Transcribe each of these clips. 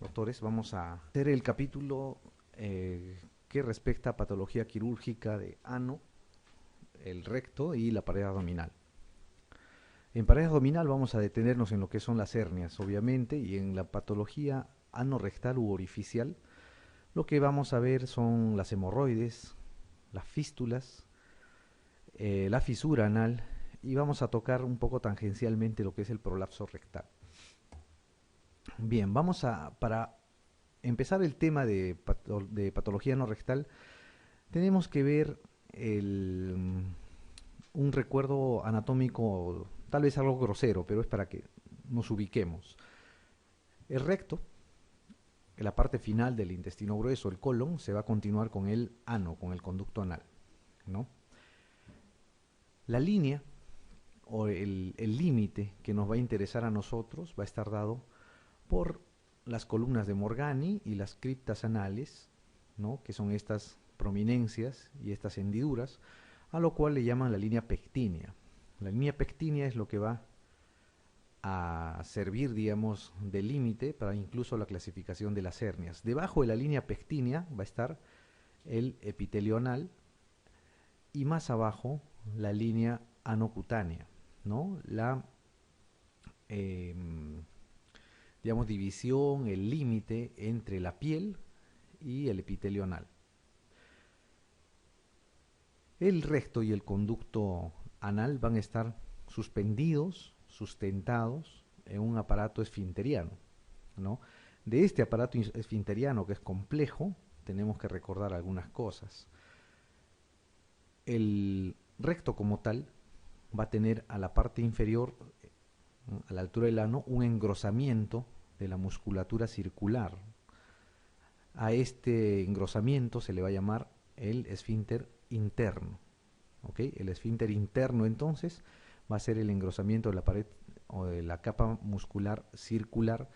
Doctores, vamos a hacer el capítulo que respecta a patología quirúrgica de ano, el recto y la pared abdominal. En pared abdominal vamos a detenernos en lo que son las hernias, obviamente, y en la patología anorrectal u orificial, lo que vamos a ver son las hemorroides, las fístulas, la fisura anal, y vamos a tocar un poco tangencialmente lo que es el prolapso rectal. Bien, para empezar el tema de patología no rectal, tenemos que ver un recuerdo anatómico, tal vez algo grosero, pero es para que nos ubiquemos. El recto, la parte final del intestino grueso, el colon, se va a continuar con el ano, con el conducto anal, ¿no? La línea o el límite que nos va a interesar a nosotros va a estar dado por las columnas de Morgani y las criptas anales, ¿no? Que son estas prominencias y estas hendiduras, a lo cual le llaman la línea pectínea. La línea pectínea es lo que va a servir, digamos, de límite para incluso la clasificación de las hernias. Debajo de la línea pectínea va a estar el epitelio anal y más abajo la línea anocutánea, ¿no? La eh, digamos, división, el límite entre la piel y el epitelio anal. El recto y el conducto anal van a estar suspendidos, sustentados en un aparato esfinteriano, ¿no? De este aparato esfinteriano, que es complejo, tenemos que recordar algunas cosas. El recto como tal va a tener a la parte inferior, a la altura del ano, un engrosamiento de la musculatura circular. A este engrosamiento se le va a llamar el esfínter interno. ¿Okay? El esfínter interno entonces va a ser el engrosamiento de la pared o de la capa muscular circular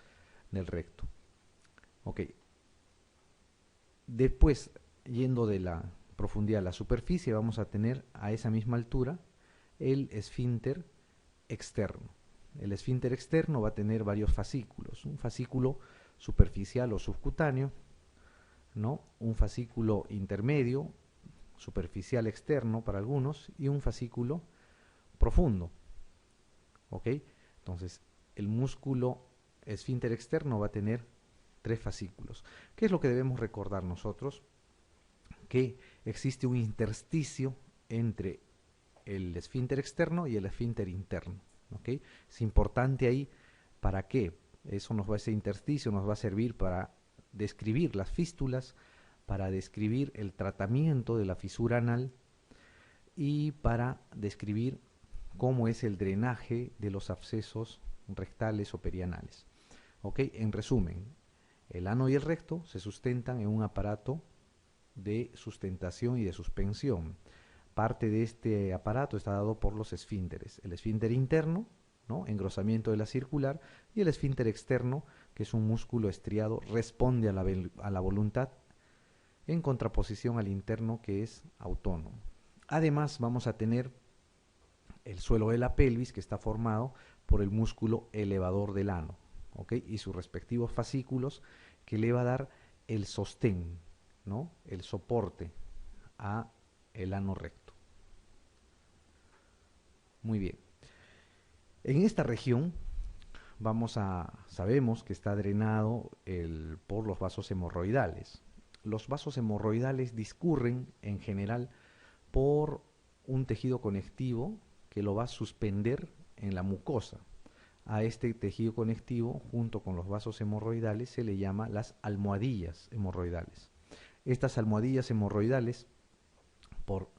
del recto. ¿Okay? Después, yendo de la profundidad a la superficie, vamos a tener a esa misma altura el esfínter externo. El esfínter externo va a tener varios fascículos, un fascículo superficial o subcutáneo, ¿no? Un fascículo intermedio, superficial externo para algunos, y un fascículo profundo. ¿Ok? Entonces, el músculo esfínter externo va a tener 3 fascículos. ¿Qué es lo que debemos recordar nosotros? Que existe un intersticio entre el esfínter externo y el esfínter interno. ¿Ok? Es importante ahí, ¿para qué? Ese intersticio nos va a servir para describir las fístulas, para describir el tratamiento de la fisura anal y para describir cómo es el drenaje de los abscesos rectales o perianales. ¿Ok? En resumen, el ano y el recto se sustentan en un aparato de sustentación y de suspensión. Parte de este aparato está dado por los esfínteres. El esfínter interno, ¿no? Engrosamiento de la circular, y el esfínter externo, que es un músculo estriado, responde a la voluntad, en contraposición al interno, que es autónomo. Además, vamos a tener el suelo de la pelvis, que está formado por el músculo elevador del ano, ¿ok? Y sus respectivos fascículos, que le va a dar el sostén, ¿no? El soporte a el ano recto. Muy bien. En esta región sabemos que está drenado por los vasos hemorroidales. Los vasos hemorroidales discurren en general por un tejido conectivo que lo va a suspender en la mucosa. A este tejido conectivo, junto con los vasos hemorroidales, se le llama las almohadillas hemorroidales. Estas almohadillas hemorroidales, por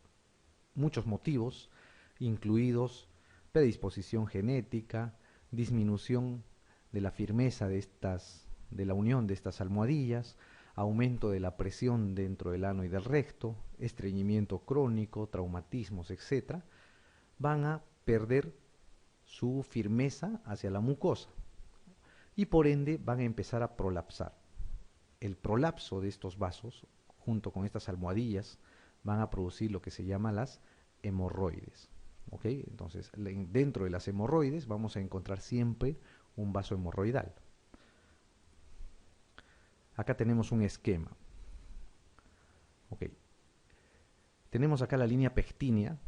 muchos motivos, incluidos predisposición genética, disminución de la firmeza de la unión de estas almohadillas, aumento de la presión dentro del ano y del recto, estreñimiento crónico, traumatismos, etc., van a perder su firmeza hacia la mucosa y por ende van a empezar a prolapsar. El prolapso de estos vasos, junto con estas almohadillas, van a producir lo que se llama las hemorroides. ¿Ok? Entonces, dentro de las hemorroides vamos a encontrar siempre un vaso hemorroidal. Acá tenemos un esquema. Ok. Tenemos acá la línea pectínea,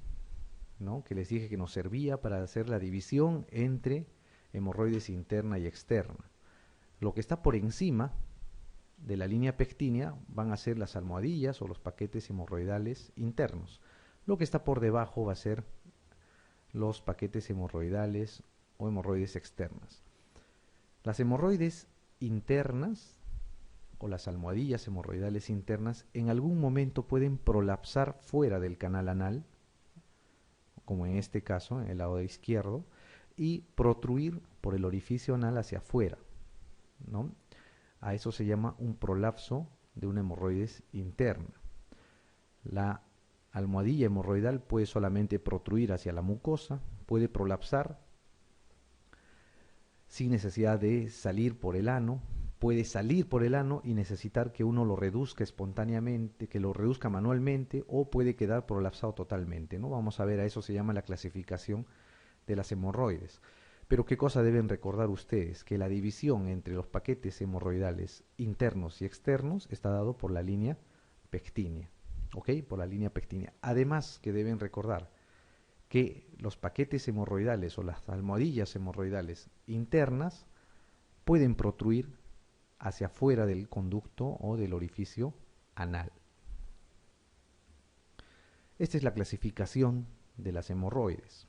¿no? Que les dije que nos servía para hacer la división entre hemorroides interna y externa. Lo que está por encima de la línea pectínea van a ser las almohadillas o los paquetes hemorroidales internos. Lo que está por debajo va a ser los paquetes hemorroidales o hemorroides externas. Las hemorroides internas o las almohadillas hemorroidales internas en algún momento pueden prolapsar fuera del canal anal, como en este caso, en el lado izquierdo, y protruir por el orificio anal hacia afuera, ¿no? A eso se llama un prolapso de una hemorroides interna. La almohadilla hemorroidal puede solamente protruir hacia la mucosa, puede prolapsar sin necesidad de salir por el ano, puede salir por el ano y necesitar que uno lo reduzca espontáneamente, que lo reduzca manualmente, o puede quedar prolapsado totalmente, ¿no? Vamos a ver, a eso se llama la clasificación de las hemorroides. Pero ¿qué cosa deben recordar ustedes? Que la división entre los paquetes hemorroidales internos y externos está dado por la línea pectínea, ¿ok? Por la línea pectínea. Además que deben recordar que los paquetes hemorroidales o las almohadillas hemorroidales internas pueden protruir hacia afuera del conducto o del orificio anal. Esta es la clasificación de las hemorroides.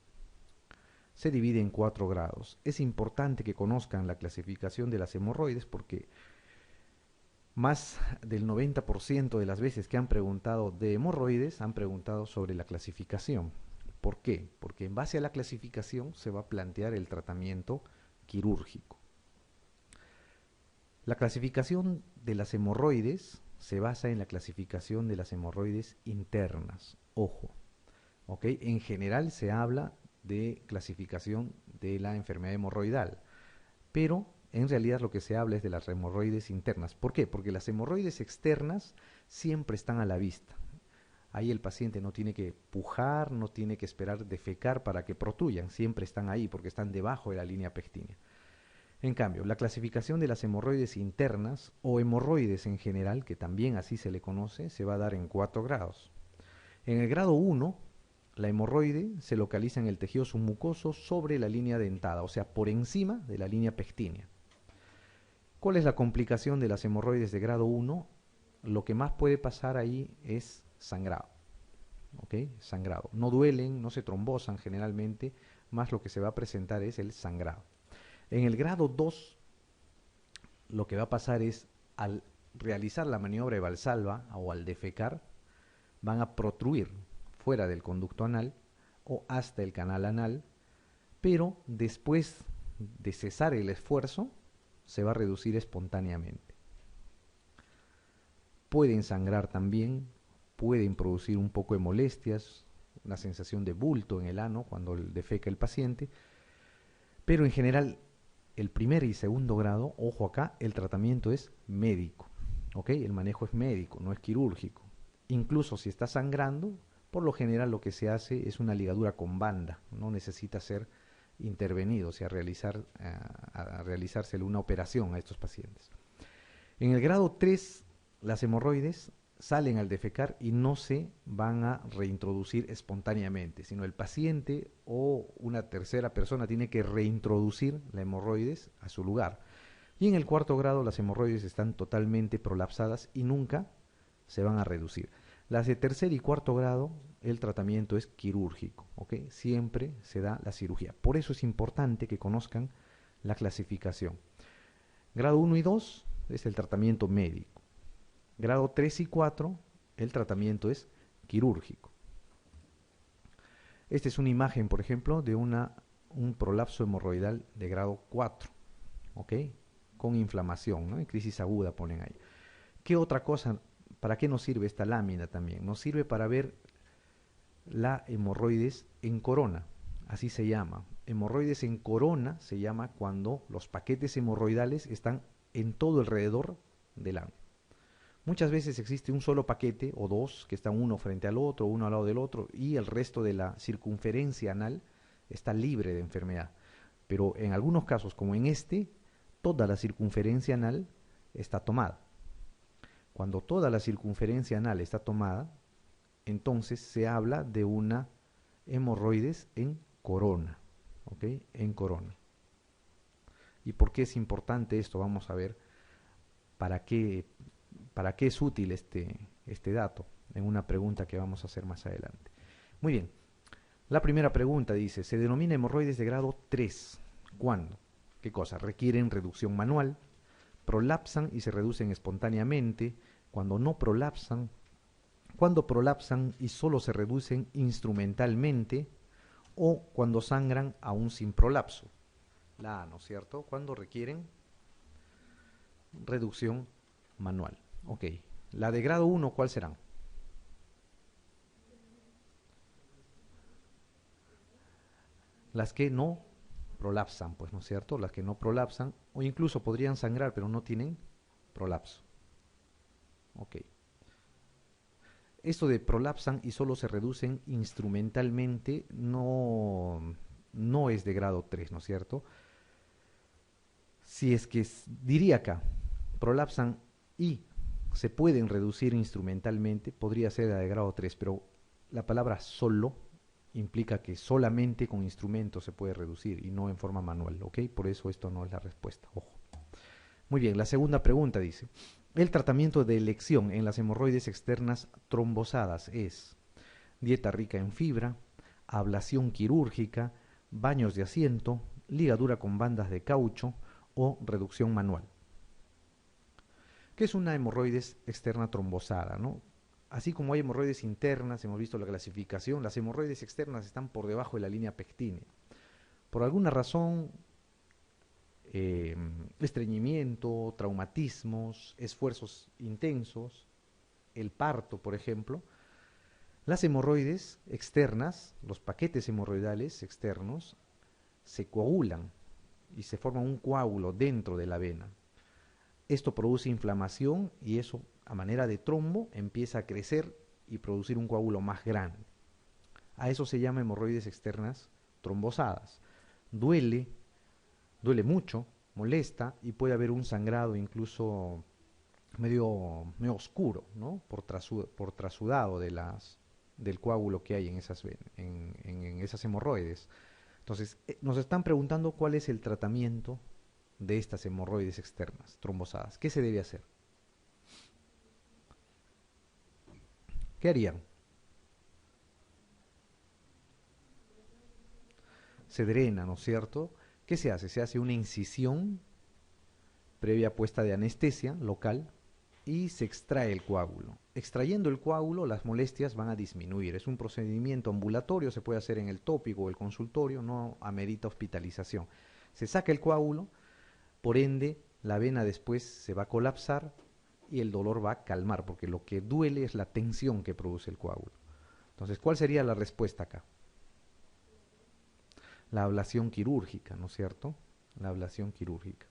Se divide en 4 grados. Es importante que conozcan la clasificación de las hemorroides porque más del 90% de las veces que han preguntado de hemorroides han preguntado sobre la clasificación. ¿Por qué? Porque en base a la clasificación se va a plantear el tratamiento quirúrgico. La clasificación de las hemorroides se basa en la clasificación de las hemorroides internas. Ojo, ¿ok? En general se habla de clasificación de la enfermedad hemorroidal, pero en realidad lo que se habla es de las hemorroides internas. ¿Por qué? Porque las hemorroides externas siempre están a la vista. Ahí el paciente no tiene que pujar, no tiene que esperar defecar para que protruyan, siempre están ahí porque están debajo de la línea pectínea. En cambio, la clasificación de las hemorroides internas o hemorroides en general, que también así se le conoce, se va a dar en 4 grados. En el grado 1, la hemorroide se localiza en el tejido submucoso sobre la línea dentada, o sea, por encima de la línea pectínea. ¿Cuál es la complicación de las hemorroides de grado 1? Lo que más puede pasar ahí es sangrado. ¿Ok? Sangrado. No duelen, no se trombosan generalmente, más lo que se va a presentar es el sangrado. En el grado 2, lo que va a pasar es, al realizar la maniobra de Valsalva o al defecar, van a protruir fuera del conducto anal o hasta el canal anal, pero después de cesar el esfuerzo, se va a reducir espontáneamente. Pueden sangrar también, pueden producir un poco de molestias, una sensación de bulto en el ano cuando defeca el paciente, pero en general el primer y segundo grado, ojo acá, el tratamiento es médico, ¿ok? El manejo es médico, no es quirúrgico. Incluso si está sangrando, por lo general lo que se hace es una ligadura con banda, no necesita ser intervenido, o sea, realizársele una operación a estos pacientes. En el grado 3, las hemorroides salen al defecar y no se van a reintroducir espontáneamente, sino el paciente o una tercera persona tiene que reintroducir la hemorroides a su lugar. Y en el 4 grado las hemorroides están totalmente prolapsadas y nunca se van a reducir. Las de tercer y 4 grado, el tratamiento es quirúrgico, ¿ok? Siempre se da la cirugía. Por eso es importante que conozcan la clasificación. Grado 1 y 2 es el tratamiento médico. Grado 3 y 4, el tratamiento es quirúrgico. Esta es una imagen, por ejemplo, de un prolapso hemorroidal de grado 4, ¿ok? Con inflamación, ¿no? En crisis aguda ponen ahí. ¿Qué otra cosa? ¿Para qué nos sirve esta lámina también? Nos sirve para ver la hemorroides en corona, así se llama. Hemorroides en corona se llama cuando los paquetes hemorroidales están en todo alrededor del ano. Muchas veces existe un solo paquete o dos que están uno frente al otro, uno al lado del otro, y el resto de la circunferencia anal está libre de enfermedad. Pero en algunos casos, como en este, toda la circunferencia anal está tomada. Cuando toda la circunferencia anal está tomada, entonces se habla de una hemorroides en corona, ¿ok? En corona. ¿Y por qué es importante esto? Vamos a ver para qué, para qué es útil este dato en una pregunta que vamos a hacer más adelante. Muy bien, la primera pregunta dice, se denomina hemorroides de grado 3. ¿Cuándo? ¿Qué cosa? Requieren reducción manual, prolapsan y se reducen espontáneamente, cuando no prolapsan, cuando prolapsan y solo se reducen instrumentalmente, o cuando sangran aún sin prolapso. La A, ¿no es cierto? Cuando requieren reducción manual. Ok. La de grado 1, ¿cuál serán? Las que no prolapsan, pues, ¿no es cierto? Las que no prolapsan, o incluso podrían sangrar, pero no tienen prolapso. Ok. Esto de prolapsan y solo se reducen instrumentalmente no es de grado 3, ¿no es cierto? Si es que diría acá, prolapsan y se pueden reducir instrumentalmente, podría ser de grado 3, pero la palabra solo implica que solamente con instrumentos se puede reducir y no en forma manual, ¿ok? Por eso esto no es la respuesta, ojo. Muy bien, la segunda pregunta dice, el tratamiento de elección en las hemorroides externas trombosadas es dieta rica en fibra, ablación quirúrgica, baños de asiento, ligadura con bandas de caucho o reducción manual. ¿Qué es una hemorroides externa trombosada, no? Así como hay hemorroides internas, hemos visto la clasificación, las hemorroides externas están por debajo de la línea pectínea. Por alguna razón, estreñimiento, traumatismos, esfuerzos intensos, el parto, por ejemplo, las hemorroides externas, los paquetes hemorroidales externos, se coagulan y se forma un coágulo dentro de la vena. Esto produce inflamación y eso, a manera de trombo, empieza a crecer y producir un coágulo más grande. A eso se llama hemorroides externas trombosadas. Duele, duele mucho, molesta y puede haber un sangrado incluso medio oscuro, ¿no? Por trasudado del coágulo que hay en esas hemorroides. Entonces, nos están preguntando cuál es el tratamiento de estas hemorroides externas trombosadas. ¿Qué se debe hacer? ¿Qué harían? Se drena, ¿no es cierto? ¿Qué se hace? Se hace una incisión previa puesta de anestesia local y se extrae el coágulo. Extrayendo el coágulo, las molestias van a disminuir. Es un procedimiento ambulatorio, se puede hacer en el tópico o el consultorio, no amerita hospitalización. Se saca el coágulo, por ende, la vena después se va a colapsar y el dolor va a calmar, porque lo que duele es la tensión que produce el coágulo. Entonces, ¿cuál sería la respuesta acá? La ablación quirúrgica, ¿no es cierto? La ablación quirúrgica.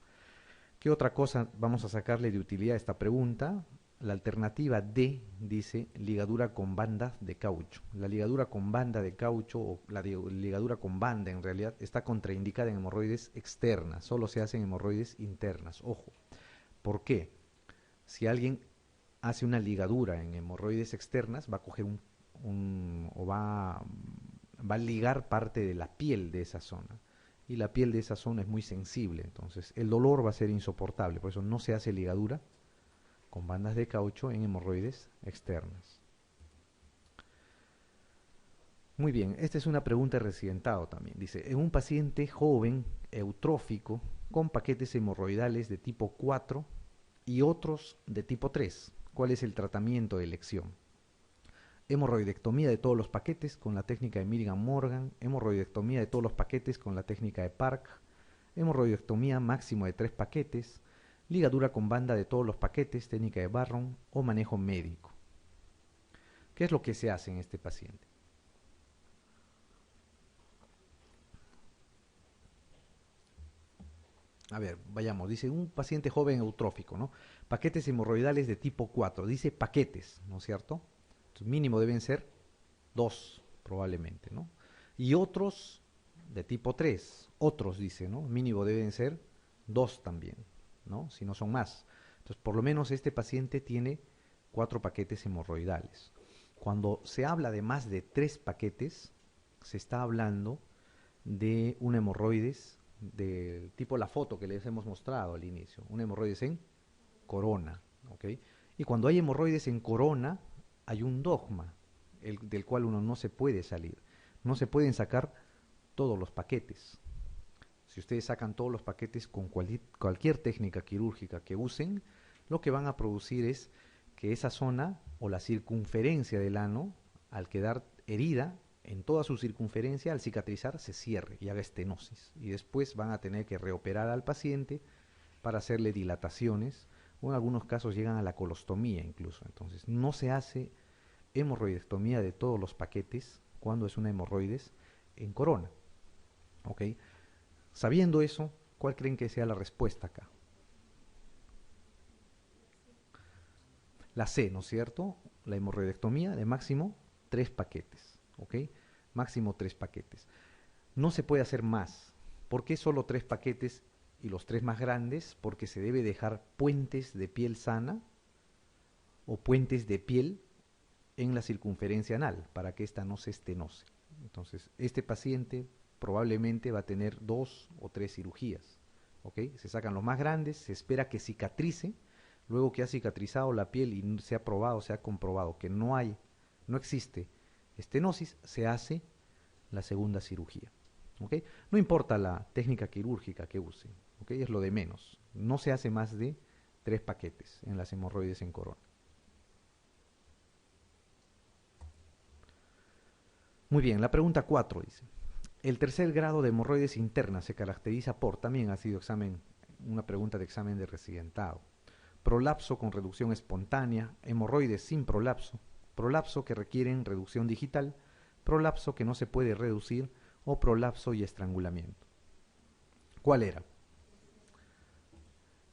¿Qué otra cosa vamos a sacarle de utilidad a esta pregunta? La alternativa D dice ligadura con bandas de caucho. La ligadura con banda de caucho o la ligadura con banda en realidad está contraindicada en hemorroides externas, solo se hace en hemorroides internas. Ojo, ¿por qué? Si alguien hace una ligadura en hemorroides externas, va a coger va a ligar parte de la piel de esa zona. Y la piel de esa zona es muy sensible, entonces el dolor va a ser insoportable. Por eso no se hace ligadura con bandas de caucho en hemorroides externas. Muy bien, esta es una pregunta de residentado también. Dice, en un paciente joven eutrófico con paquetes hemorroidales de tipo 4 y otros de tipo 3, ¿cuál es el tratamiento de elección? Hemorroidectomía de todos los paquetes con la técnica de Milligan Morgan, hemorroidectomía de todos los paquetes con la técnica de Park, hemorroidectomía máximo de 3 paquetes, ligadura con banda de todos los paquetes, técnica de Barron o manejo médico. ¿Qué es lo que se hace en este paciente? A ver, vayamos. Dice un paciente joven eutrófico, ¿no? Paquetes hemorroidales de tipo 4. Dice paquetes, ¿no es cierto? Entonces, mínimo deben ser 2, probablemente, ¿no? Y otros de tipo 3. Otros, dice, ¿no? Mínimo deben ser 2 también, ¿no? Si no son más. Entonces, por lo menos este paciente tiene 4 paquetes hemorroidales. Cuando se habla de más de 3 paquetes, se está hablando de un hemorroides del tipo la foto que les hemos mostrado al inicio, un hemorroides en corona, ¿ok? Y cuando hay hemorroides en corona, hay un dogma del cual uno no se puede salir. No se pueden sacar todos los paquetes. Si ustedes sacan todos los paquetes con cualquier técnica quirúrgica que usen, lo que van a producir es que esa zona o la circunferencia del ano, al quedar herida en toda su circunferencia, al cicatrizar, se cierre y haga estenosis. Y después van a tener que reoperar al paciente para hacerle dilataciones, o en algunos casos llegan a la colostomía incluso. Entonces, no se hace hemorroidectomía de todos los paquetes cuando es una hemorroides en corona. ¿Ok? Sabiendo eso, ¿cuál creen que sea la respuesta acá? La C, ¿no es cierto? La hemorroidectomía de máximo 3 paquetes. ¿Ok? Máximo 3 paquetes. No se puede hacer más. ¿Por qué solo 3 paquetes y los 3 más grandes? Porque se debe dejar puentes de piel sana o puentes de piel en la circunferencia anal para que ésta no se estenose. Entonces, este paciente probablemente va a tener 2 o 3 cirugías. ¿Ok? Se sacan los más grandes, se espera que cicatrice. Luego que ha cicatrizado la piel y se ha probado, se ha comprobado que no existe estenosis, se hace la segunda cirugía. ¿Ok? No importa la técnica quirúrgica que use, ¿ok? Es lo de menos. No se hace más de 3 paquetes en las hemorroides en corona. Muy bien, la pregunta 4 dice: el tercer grado de hemorroides internas se caracteriza por, también ha sido una pregunta de examen de residentado, prolapso con reducción espontánea, hemorroides sin prolapso, prolapso que requieren reducción digital, prolapso que no se puede reducir o prolapso y estrangulamiento. ¿Cuál era?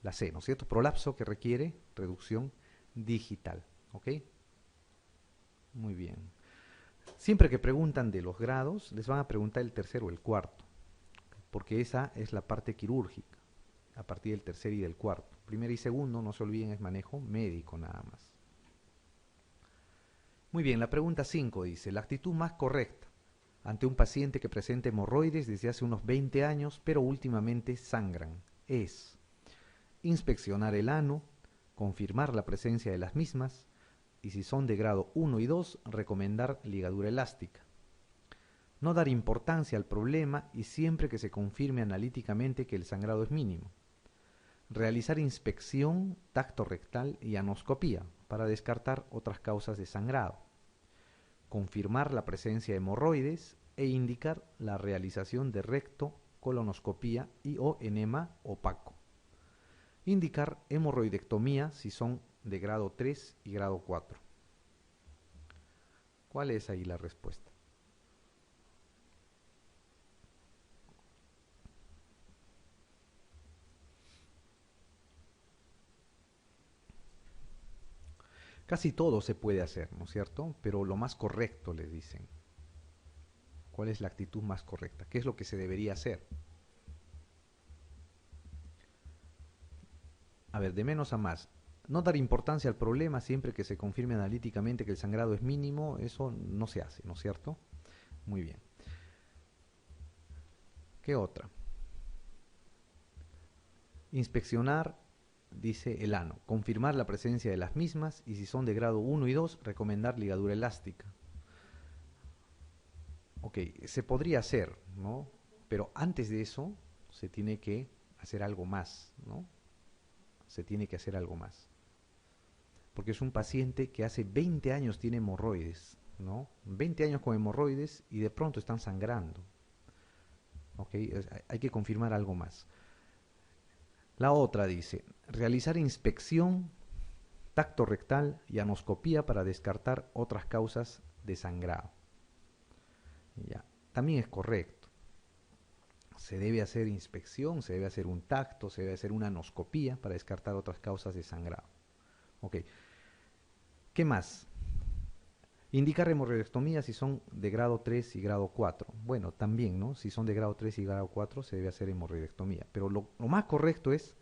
La C, ¿no es cierto? Prolapso que requiere reducción digital. ¿Ok? Muy bien. Siempre que preguntan de los grados, les van a preguntar el tercero o el cuarto, porque esa es la parte quirúrgica, a partir del tercer y del cuarto. Primero y segundo, no se olviden, es manejo médico nada más. Muy bien, la pregunta 5 dice: la actitud más correcta ante un paciente que presenta hemorroides desde hace unos 20 años, pero últimamente sangran, es inspeccionar el ano, confirmar la presencia de las mismas, y si son de grado 1 y 2, recomendar ligadura elástica. No dar importancia al problema y siempre que se confirme analíticamente que el sangrado es mínimo. Realizar inspección, tacto rectal y anoscopía para descartar otras causas de sangrado. Confirmar la presencia de hemorroides e indicar la realización de recto, colonoscopía y o enema opaco. Indicar hemorroidectomía si son de grado 3 y grado 4. ¿Cuál es ahí la respuesta? Casi todo se puede hacer, ¿no es cierto? Pero lo más correcto, les dicen. ¿Cuál es la actitud más correcta? ¿Qué es lo que se debería hacer? A ver, de menos a más. No dar importancia al problema siempre que se confirme analíticamente que el sangrado es mínimo, eso no se hace, ¿no es cierto? Muy bien. ¿Qué otra? Inspeccionar, dice el ano, confirmar la presencia de las mismas y si son de grado 1 y 2, recomendar ligadura elástica. Ok, se podría hacer, ¿no? Pero antes de eso se tiene que hacer algo más, ¿no? Se tiene que hacer algo más. Porque es un paciente que hace 20 años tiene hemorroides, ¿no? 20 años con hemorroides y de pronto están sangrando. ¿Ok? Hay que confirmar algo más. La otra dice: realizar inspección, tacto rectal y anoscopía para descartar otras causas de sangrado. Ya, también es correcto. Se debe hacer inspección, se debe hacer un tacto, se debe hacer una anoscopía para descartar otras causas de sangrado. Ok. ¿Qué más? Indicar hemorroidectomía si son de grado 3 y grado 4. Bueno, también, ¿no? Si son de grado 3 y grado 4 se debe hacer hemorroidectomía. Pero lo más correcto es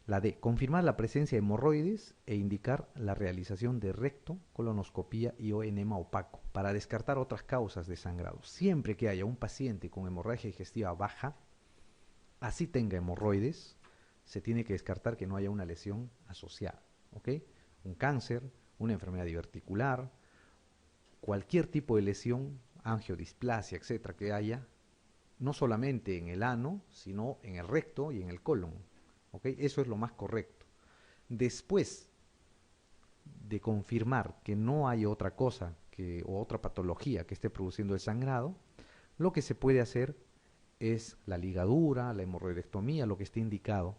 La D, confirmar la presencia de hemorroides e indicar la realización de recto, colonoscopía y o enema opaco para descartar otras causas de sangrado. Siempre que haya un paciente con hemorragia digestiva baja, así tenga hemorroides, se tiene que descartar que no haya una lesión asociada, ¿ok? Un cáncer, una enfermedad diverticular, cualquier tipo de lesión, angiodisplasia, etcétera, que haya, no solamente en el ano, sino en el recto y en el colon, ¿ok? Eso es lo más correcto. Después de confirmar que no hay otra cosa o otra patología que esté produciendo el sangrado, lo que se puede hacer es la ligadura, la hemorroidectomía, lo que esté indicado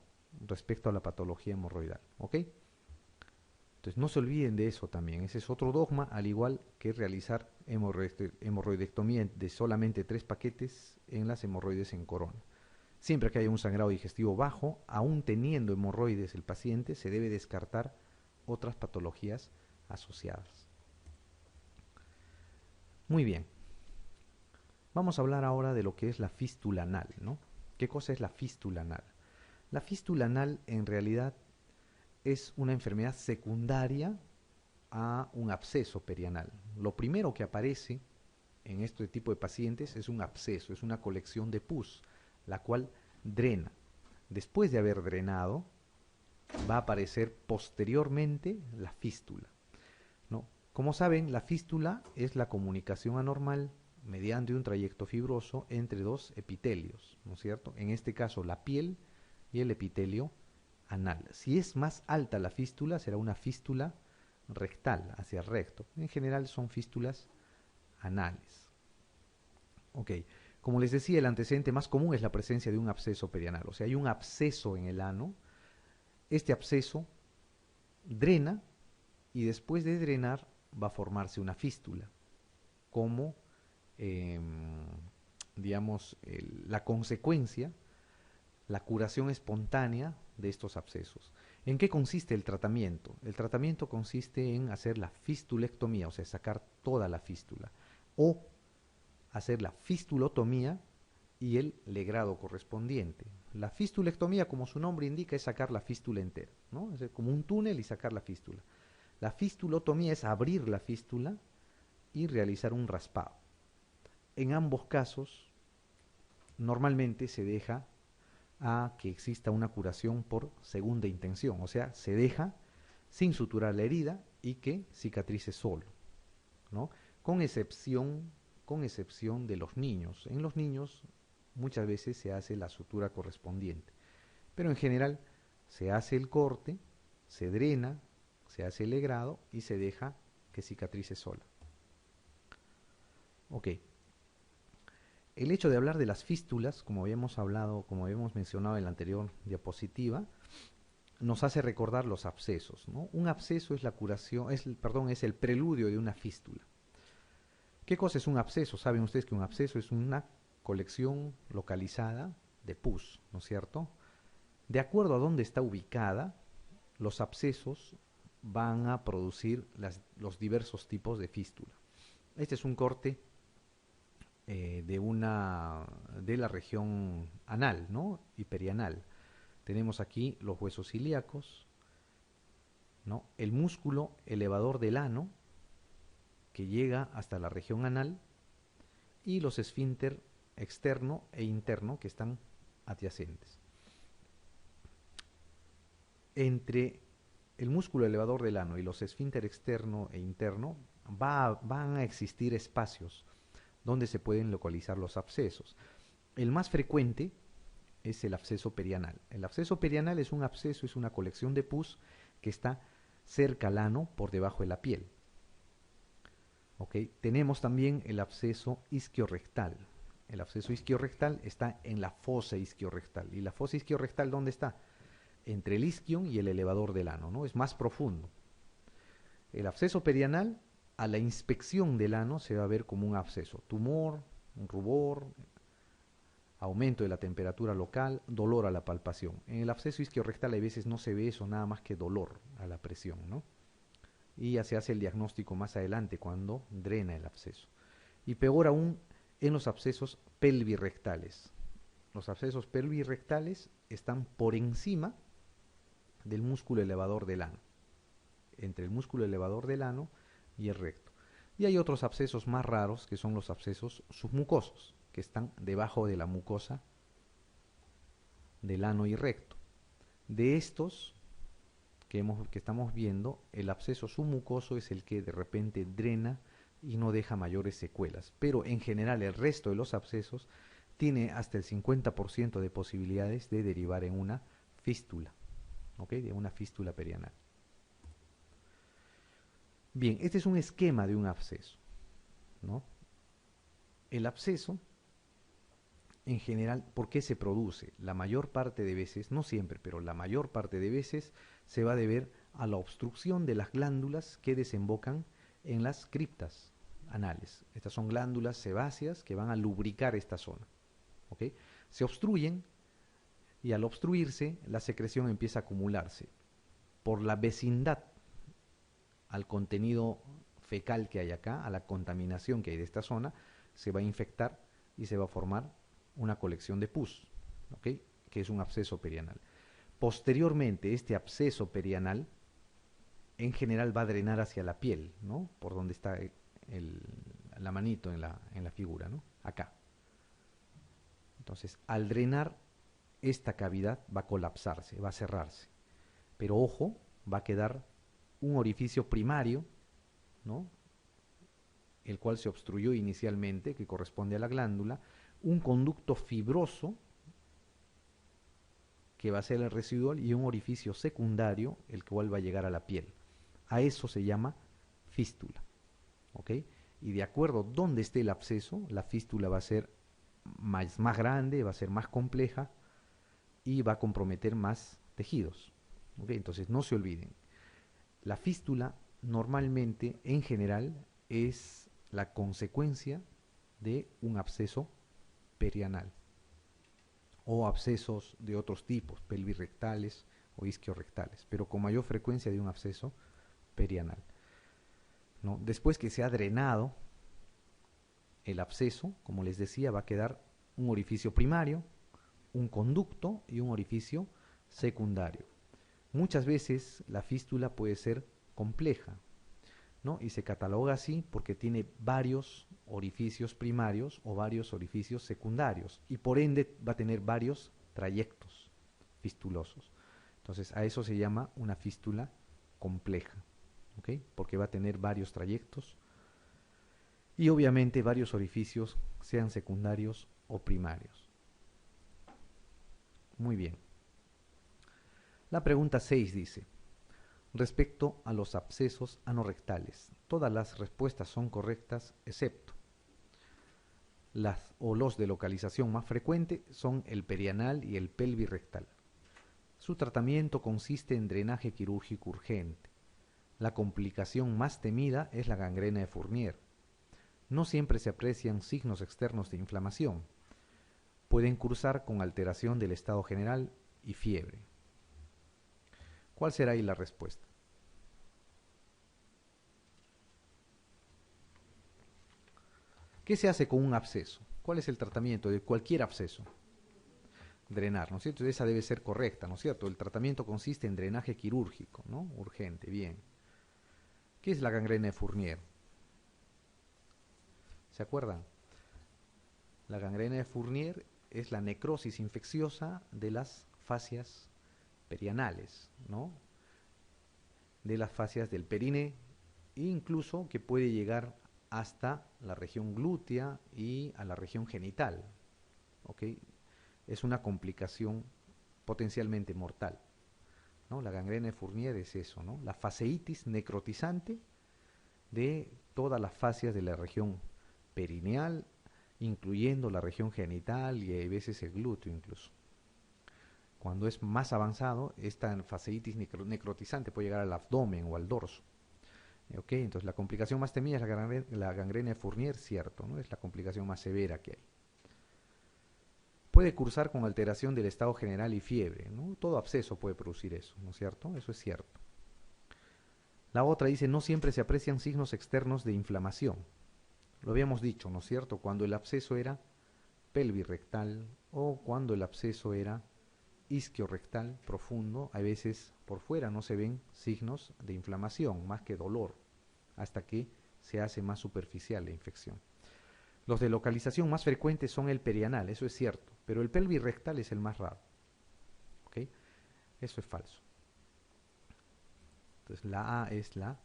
respecto a la patología hemorroidal, ¿ok? Entonces no se olviden de eso también, ese es otro dogma, al igual que realizar hemorroidectomía de solamente 3 paquetes en las hemorroides en corona. Siempre que haya un sangrado digestivo bajo, aún teniendo hemorroides el paciente, se debe descartar otras patologías asociadas. Muy bien. Vamos a hablar ahora de lo que es la fístula anal, ¿no? ¿Qué cosa es la fístula anal? La fístula anal en realidad es una enfermedad secundaria a un absceso perianal. Lo primero que aparece en este tipo de pacientes es un absceso, es una colección de pus, la cual drena. Después de haber drenado, va a aparecer posteriormente la fístula, ¿no? Como saben, la fístula es la comunicación anormal mediante un trayecto fibroso entre dos epitelios, ¿no es cierto? En este caso, la piel y el epitelio anal. Si es más alta la fístula, será una fístula rectal, hacia el recto. En general son fístulas anales. Ok, como les decía, el antecedente más común es la presencia de un absceso perianal. O sea, hay un absceso en el ano. Este absceso drena y después de drenar va a formarse una fístula como digamos la consecuencia, la curación espontánea de estos abscesos. ¿En qué consiste el tratamiento? El tratamiento consiste en hacer la fistulectomía, o sea, sacar toda la fístula, o hacer la fistulotomía y el legrado correspondiente. La fistulectomía, como su nombre indica, es sacar la fístula entera, ¿no? Es como un túnel y sacar la fístula. La fistulotomía es abrir la fístula y realizar un raspado. En ambos casos, normalmente se deja a que exista una curación por segunda intención, o sea, se deja sin suturar la herida y que cicatrice solo, ¿no? Con excepción de los niños. En los niños muchas veces se hace la sutura correspondiente, pero en general se hace el corte, se drena, se hace el legrado y se deja que cicatrice sola. Ok. El hecho de hablar de las fístulas, como habíamos hablado, como habíamos mencionado en la anterior diapositiva, nos hace recordar los abscesos, ¿no? Un absceso es la curación, es el preludio de una fístula. ¿Qué cosa es un absceso? Saben ustedes que un absceso es una colección localizada de pus, ¿no es cierto? De acuerdo a dónde está ubicada, los abscesos van a producir los diversos tipos de fístula. Este es un corte de la región anal, ¿no? Y perianal. Tenemos aquí los huesos ilíacos, ¿no? El músculo elevador del ano, que llega hasta la región anal, y los esfínter externo e interno, que están adyacentes. Entre el músculo elevador del ano y los esfínter externo e interno van a existir espacios donde se pueden localizar los abscesos. El más frecuente es el absceso perianal. El absceso perianal es un absceso, es una colección de pus que está cerca al ano por debajo de la piel. ¿Okay? Tenemos también el absceso isquiorrectal. El absceso isquiorrectal está en la fosa isquiorrectal. ¿Y la fosa isquiorrectal dónde está? Entre el isquion y el elevador del ano, ¿no? Es más profundo. El absceso perianal, a la inspección del ano, se va a ver como un absceso. Tumor, un rubor, aumento de la temperatura local, dolor a la palpación. En el absceso isquiorrectal a veces no se ve eso, nada más que dolor a la presión, ¿no? Y ya se hace el diagnóstico más adelante cuando drena el absceso. Y peor aún en los abscesos pelvirrectales. Los abscesos pelvirrectales están por encima del músculo elevador del ano, entre el músculo elevador del ano y el recto. Y hay otros abscesos más raros, que son los abscesos submucosos, que están debajo de la mucosa del ano y recto. De estos que estamos viendo, el absceso submucoso es el que de repente drena y no deja mayores secuelas. Pero en general el resto de los abscesos tiene hasta el 50% de posibilidades de derivar en una fístula, ¿ok? De una fístula perianal. Bien, este es un esquema de un absceso, ¿no? El absceso, en general, ¿por qué se produce? La mayor parte de veces, no siempre, pero la mayor parte de veces se va a deber a la obstrucción de las glándulas que desembocan en las criptas anales. Estas son glándulas sebáceas que van a lubricar esta zona, ¿ok? Se obstruyen y al obstruirse la secreción empieza a acumularse por la vecindad al contenido fecal que hay acá, a la contaminación que hay de esta zona, se va a infectar y se va a formar una colección de pus, ¿ok? Que es un absceso perianal. Posteriormente, este absceso perianal en general va a drenar hacia la piel, ¿no? Por donde está la manito en la figura, ¿no? Acá. Entonces, al drenar, esta cavidad va a colapsarse, va a cerrarse. Pero ojo, va a quedar un orificio primario, ¿no? El cual se obstruyó inicialmente, que corresponde a la glándula, un conducto fibroso, que va a ser el residual, y un orificio secundario, el cual va a llegar a la piel. A eso se llama fístula, ¿ok? Y de acuerdo a dónde esté el absceso, la fístula va a ser más grande, va a ser más compleja y va a comprometer más tejidos, ¿ok? Entonces no se olviden, la fístula normalmente, en general, es la consecuencia de un absceso perianal o abscesos de otros tipos, pelvirrectales o isquiorrectales, pero con mayor frecuencia de un absceso perianal, ¿no? Después que se ha drenado el absceso, como les decía, va a quedar un orificio primario, un conducto y un orificio secundario. Muchas veces la fístula puede ser compleja, ¿no? Y se cataloga así porque tiene varios orificios primarios o varios orificios secundarios y por ende va a tener varios trayectos fistulosos. Entonces a eso se llama una fístula compleja, ¿ok? Porque va a tener varios trayectos y obviamente varios orificios, sean secundarios o primarios. Muy bien. La pregunta 6 dice: respecto a los abscesos anorrectales, todas las respuestas son correctas excepto las o los de localización más frecuente son el perianal y el pelvirrectal. Su tratamiento consiste en drenaje quirúrgico urgente. La complicación más temida es la gangrena de Fournier. No siempre se aprecian signos externos de inflamación. Pueden cursar con alteración del estado general y fiebre. ¿Cuál será ahí la respuesta? ¿Qué se hace con un absceso? ¿Cuál es el tratamiento de cualquier absceso? Drenar, ¿no es cierto? Esa debe ser correcta, ¿no es cierto? El tratamiento consiste en drenaje quirúrgico, ¿no? Urgente, bien. ¿Qué es la gangrena de Fournier? ¿Se acuerdan? La gangrena de Fournier es la necrosis infecciosa de las fascias perianales, ¿no? De las fascias del perine, e incluso que puede llegar hasta la región glútea y a la región genital, ¿ok? Es una complicación potencialmente mortal, ¿no? La gangrena de Fournier es eso, ¿no? La fasciitis necrotizante de todas las fascias de la región perineal, incluyendo la región genital y a veces el glúteo incluso. Cuando es más avanzado, esta fasciitis necrotizante puede llegar al abdomen o al dorso. ¿Ok? Entonces la complicación más temida es la gangrena de Fournier, cierto, ¿no? Es la complicación más severa que hay. Puede cursar con alteración del estado general y fiebre, ¿no? Todo absceso puede producir eso, ¿no es cierto? Eso es cierto. La otra dice, no siempre se aprecian signos externos de inflamación. Lo habíamos dicho, ¿no es cierto? Cuando el absceso era pelvirrectal o cuando el absceso era isquiorrectal profundo, a veces por fuera no se ven signos de inflamación, más que dolor, hasta que se hace más superficial la infección. Los de localización más frecuentes son el perianal, eso es cierto, pero el pelvirrectal es el más raro. ¿Ok? Eso es falso. Entonces la A es la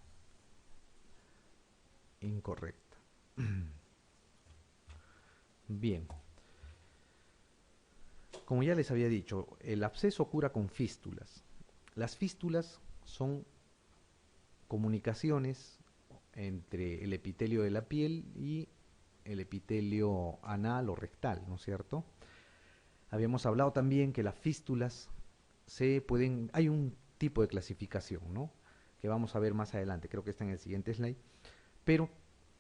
incorrecta. Bien. Como ya les había dicho, el absceso cura con fístulas. Las fístulas son comunicaciones entre el epitelio de la piel y el epitelio anal o rectal, ¿no es cierto? Habíamos hablado también que las fístulas hay un tipo de clasificación, ¿no? Que vamos a ver más adelante, creo que está en el siguiente slide, pero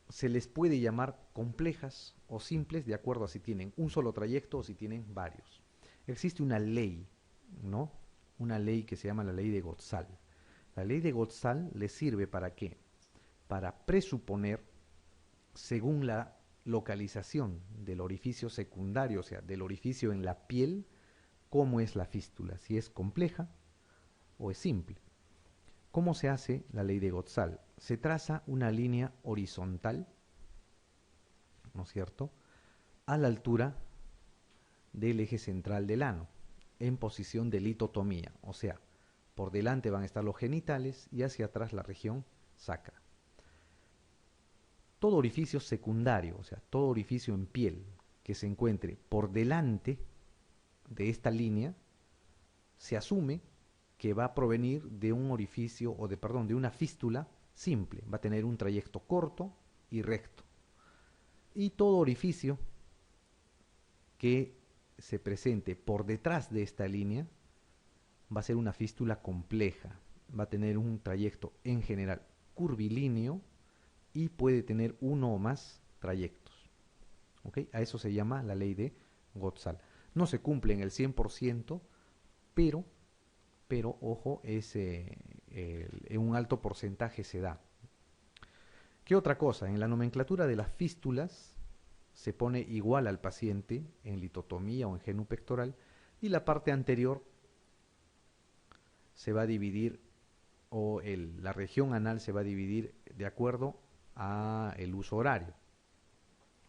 se les puede llamar complejas o simples de acuerdo a si tienen un solo trayecto o si tienen varios. Existe una ley, ¿no? Una ley que se llama la ley de Gotzal. La ley de Gotzal le sirve para qué? Para presuponer, según la localización del orificio secundario, o sea, del orificio en la piel, cómo es la fístula, si es compleja o es simple. ¿Cómo se hace la ley de Gotzal? Se traza una línea horizontal, ¿no es cierto?, a la altura del eje central del ano, en posición de litotomía, o sea, por delante van a estar los genitales y hacia atrás la región sacra. Todo orificio secundario, o sea, todo orificio en piel que se encuentre por delante de esta línea, se asume que va a provenir de un orificio, de una fístula simple, va a tener un trayecto corto y recto. Y todo orificio que se presente por detrás de esta línea va a ser una fístula compleja, va a tener un trayecto en general curvilíneo y puede tener uno o más trayectos. ¿Ok? A eso se llama la ley de Gotzal. No se cumple en el 100%, pero ojo, en un alto porcentaje se da. ¿Qué otra cosa? En la nomenclatura de las fístulas se pone igual al paciente en litotomía o en genu pectoral y la parte anterior se va a dividir la región anal se va a dividir de acuerdo a el uso horario.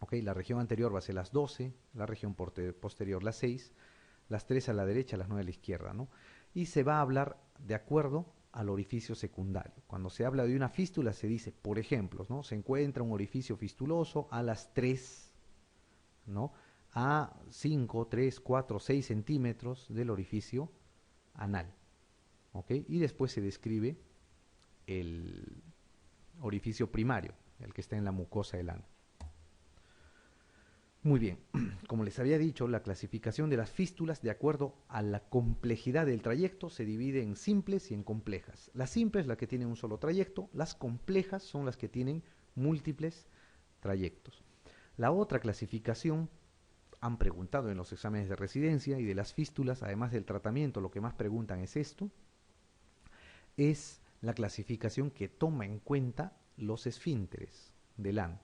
¿Okay? La región anterior va a ser las 12, la región posterior las 6, las 3 a la derecha, las 9 a la izquierda, ¿no? Y se va a hablar de acuerdo al orificio secundario. Cuando se habla de una fístula se dice, por ejemplo, ¿no? Se encuentra un orificio fistuloso a las 3, ¿no? A 5, 3, 4, 6 centímetros del orificio anal. ¿Ok? Y después se describe el orificio primario, el que está en la mucosa del ano. Muy bien, como les había dicho, la clasificación de las fístulas de acuerdo a la complejidad del trayecto se divide en simples y en complejas. Las simples, las que tienen un solo trayecto, las complejas son las que tienen múltiples trayectos. La otra clasificación, han preguntado en los exámenes de residencia y de las fístulas, además del tratamiento, lo que más preguntan es esto, es la clasificación que toma en cuenta los esfínteres del ano.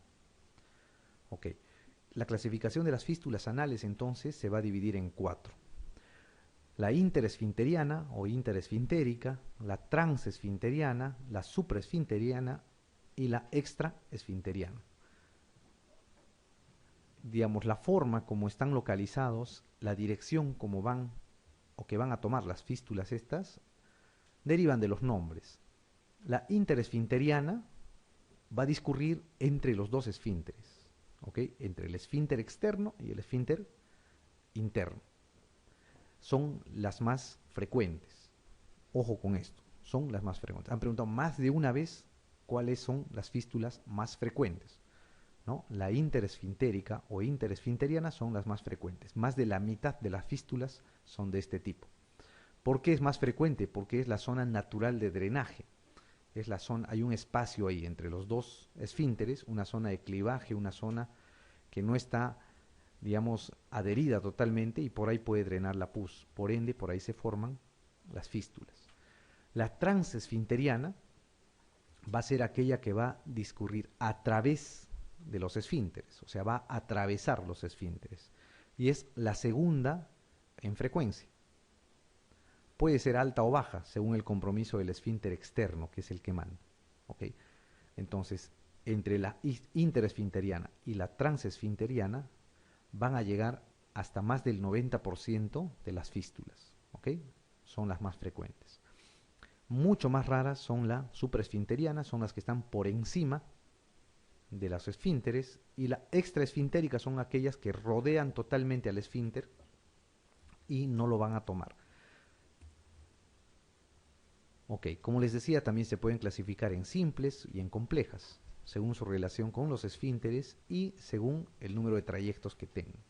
Ok. La clasificación de las fístulas anales entonces se va a dividir en 4. La interesfinteriana o interesfintérica, la transesfinteriana, la supraesfinteriana y la extraesfinteriana. Digamos, la forma como están localizados, la dirección como van o que van a tomar las fístulas estas, derivan de los nombres. La interesfinteriana va a discurrir entre los dos esfínteres. ¿Okay? Entre el esfínter externo y el esfínter interno. Son las más frecuentes. Ojo con esto, son las más frecuentes. Han preguntado más de una vez cuáles son las fístulas más frecuentes, ¿no? La interesfintérica o interesfinteriana son las más frecuentes. Más de la mitad de las fístulas son de este tipo. ¿Por qué es más frecuente? Porque es la zona natural de drenaje. Es la zona, hay un espacio ahí entre los dos esfínteres, una zona de clivaje, una zona que no está, digamos, adherida totalmente y por ahí puede drenar la pus. Por ende, por ahí se forman las fístulas. La transesfinteriana va a ser aquella que va a discurrir a través de los esfínteres, o sea, va a atravesar los esfínteres. Y es la segunda en frecuencia. puede ser alta o baja según el compromiso del esfínter externo, que es el que manda. ¿Ok? Entonces, entre la interesfinteriana y la transesfinteriana van a llegar hasta más del 90% de las fístulas. ¿Ok? Son las más frecuentes. Mucho más raras son las supraesfinterianas, son las que están por encima de las esfínteres, y la extraesfintérica son aquellas que rodean totalmente al esfínter y no lo van a tomar. Ok, como les decía, también se pueden clasificar en simples y en complejas, según su relación con los esfínteres y según el número de trayectos que tengan.